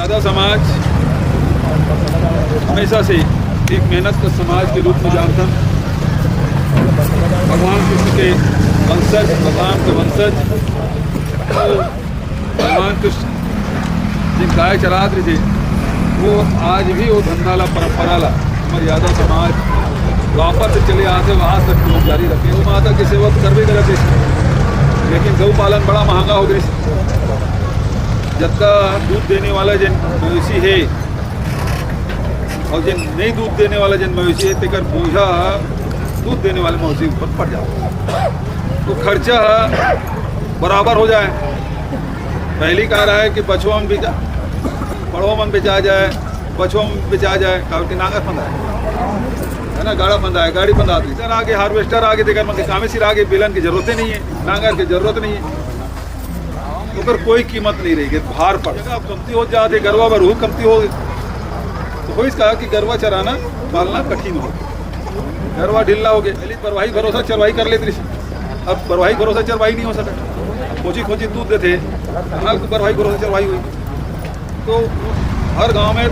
यादव समाज हमेशा से एक मेहनत का समाज के रूप में जानता। भगवान कृष्ण के वंशज, भगवान के वंशज, भगवान कृष्ण जिन गाय चराते थे वो आज भी वो धंधाला परंपरा ला हमारे यादव समाज वापस से चले आते वहाँ तक लोग जारी रखे। वो माता की सेवा तो करवे गलत है, लेकिन गौ पालन बड़ा महंगा हो गया। जब तक दूध देने वाला जिन मवेशी है और जिन नहीं दूध देने वाला जिन मवेशी है तेकर बोझा दूध देने वाले मवेशी ऊपर पड़ जाता, तो खर्चा बराबर हो जाए। पहली कह रहा है कि बछुआ में बेचा, बड़ों में बेचा जाए, बछुआ में बेचा जाए, कावटी नागर फंदा है ना, गाड़ा फंदा है, गाड़ी फंदा आती। सर आगे हार्वेस्टर आगे देकर मन के कामे सिर आगे बेलन की जरूरत नहीं है, नागर की जरूरत नहीं है, तो फिर कोई कीमत नहीं रहेगी। भार पड़ अब कमती हो जाते, गरवा बरू कमती हो, तो कोई कहा कि गरवा चराना पालना कठिन हो, गरवा ढिल्ला हो गया। पहले परवाही भरोसा चरवाही कर लेते, अब परवाही भरोसा चरवाही नहीं हो सका। खोजी खोजी दूध देते, परवाही भरोसा चरवाही हुई। तो हर गांव में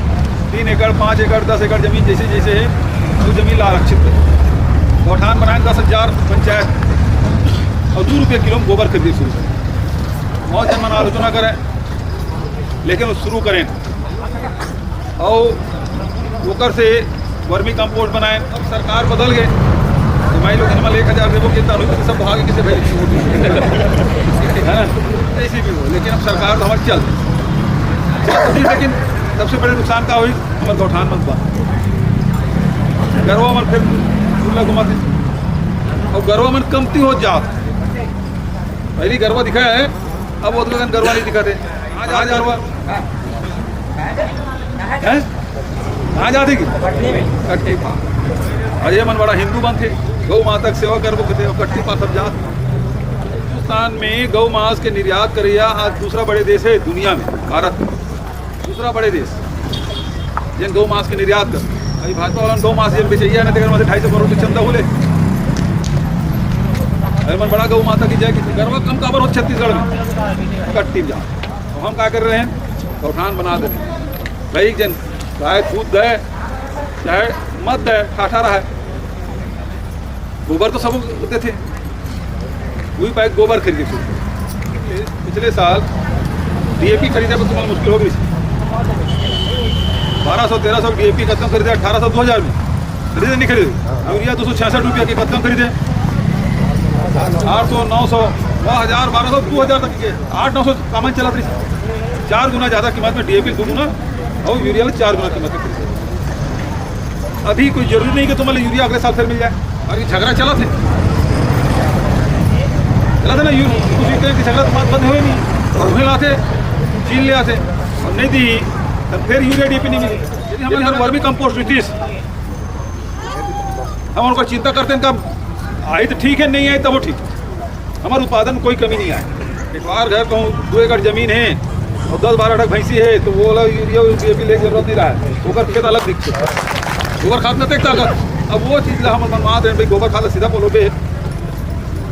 3 एकड़ 5 एकड़ 10 एकड़ जमीन जैसे जैसे है वो जमीन आरक्षित है। गौठान बनाए 10,000 पंचायत और 2 रुपये किलो में गोबर खरीदी शुरू करें। बहुत जन मन आलोचना करें, लेकिन वो शुरू करें और ओकर से वर्मी कंपोस्ट बनाएं। अब सरकार बदल गए तो भाई लोग हमारे 1,000 देवो कितना हुई सब भागे किसे भाई है ना, ऐसी भी हो। लेकिन अब सरकार तो हमारी चलती, लेकिन सबसे बड़े नुकसान का हुई हमारे गौठान मत बा गरवा मन फिर खुला घुमाते और गरवा मन कमती हो जात। पहली गरवा दिखा है, अब वो तो गरवा नहीं दिखाते। आज गरवा है कहाँ जाती कट्टी पा। अजय मन बड़ा हिंदू बन थे, गौ माता की सेवा करबो थे, कट्टी पा सब जात। हिंदुस्तान में गौ मांस के निर्यात करिया आज दूसरा बड़े देश है दुनिया में, भारत में दूसरा बड़े देश जिन गौ मांस के निर्यात कर। अभी भाजपा वाला गौ मांस जिन बेचैया ना, 250 करोड़ की क्षमता बोले मन बड़ा गौ माता की जय की गरवा कम काबर हो छत्तीसगढ़ में कट्टी जा। तो हम क्या कर रहे हैं, गौठान बना दे भाई। जन गाय दूध दे चाहे मत दे, ठाठा रहा है। गोबर तो सब देते थे, वही पैक गोबर खरीदे। पिछले साल DAP खरीदे तो तुम्हारी मुश्किल हो गई। 1200-1300 DAP खत्म खरीदे, 1800 2000 में खरीदे नहीं खरीदे। यूरिया 266 रुपये की खत्म खरीदे, 800 900 1000 1200 2000 तक के 800-900 कामन चला रही। 4 गुना ज़्यादा कीमत में DAP 2 गुना और यूरिया में 4 गुना कीमत में खरीदे। अभी कोई जरूरी नहीं कि तुम्हारे यूरिया अगले साल फिर मिल जाए। अभी झगड़ा चला थे ना, यूरिया की झगड़ा तो बात बंद हुई नहीं, और लाते चीन ले आते और नहीं दी तो फिर यूरिया DAP नहीं मिली। यदि हमारे घर वर्मी कंपोस्ट हुई, हम उनको चिंता करते हैं कब आई तो ठीक है, नहीं आई तब वो ठीक। हमारे उत्पादन में कोई कमी नहीं आए। एक बार घर कहूँ 2 एकड़ जमीन है और 10-12 टक भैंसी है, तो वो वाला यूरिया DAP लेके जरूरत नहीं रहा है। गोबर खेत अलग दिखते, गोबर खाद न देखता अगर। अब वो चीज़ हम बनवा दें भाई, गोबर खाद सीधा बोलो बे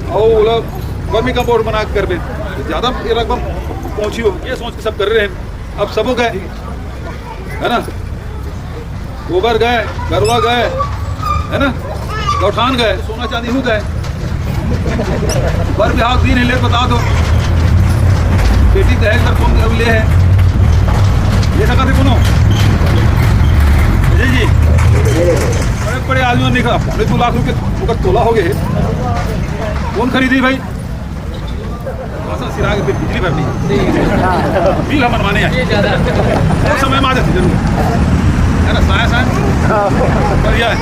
और वो लोग वर्मी कंपोस्ट बना कर बे, ज़्यादा रकम पहुँची हो, ये सोच के सब कर रहे हैं। अब सब गए है ना, गोबर गए, गरवा गए है ना, गौठान गए, सोना चांदी हो गए। बर बिहार दिन ले बता दो, बेटी दहेज कर कौन अब ले है, ले सका थे कोनो जी बड़े बड़े आदमी ने कहा 2 लाख रुपये तोला हो गए। कौन खरीदी भाई, सिरा के बिजली भरनी बिल हम मनवाने आए, समय में आ जाती जरूर है ना, साया बढ़िया है।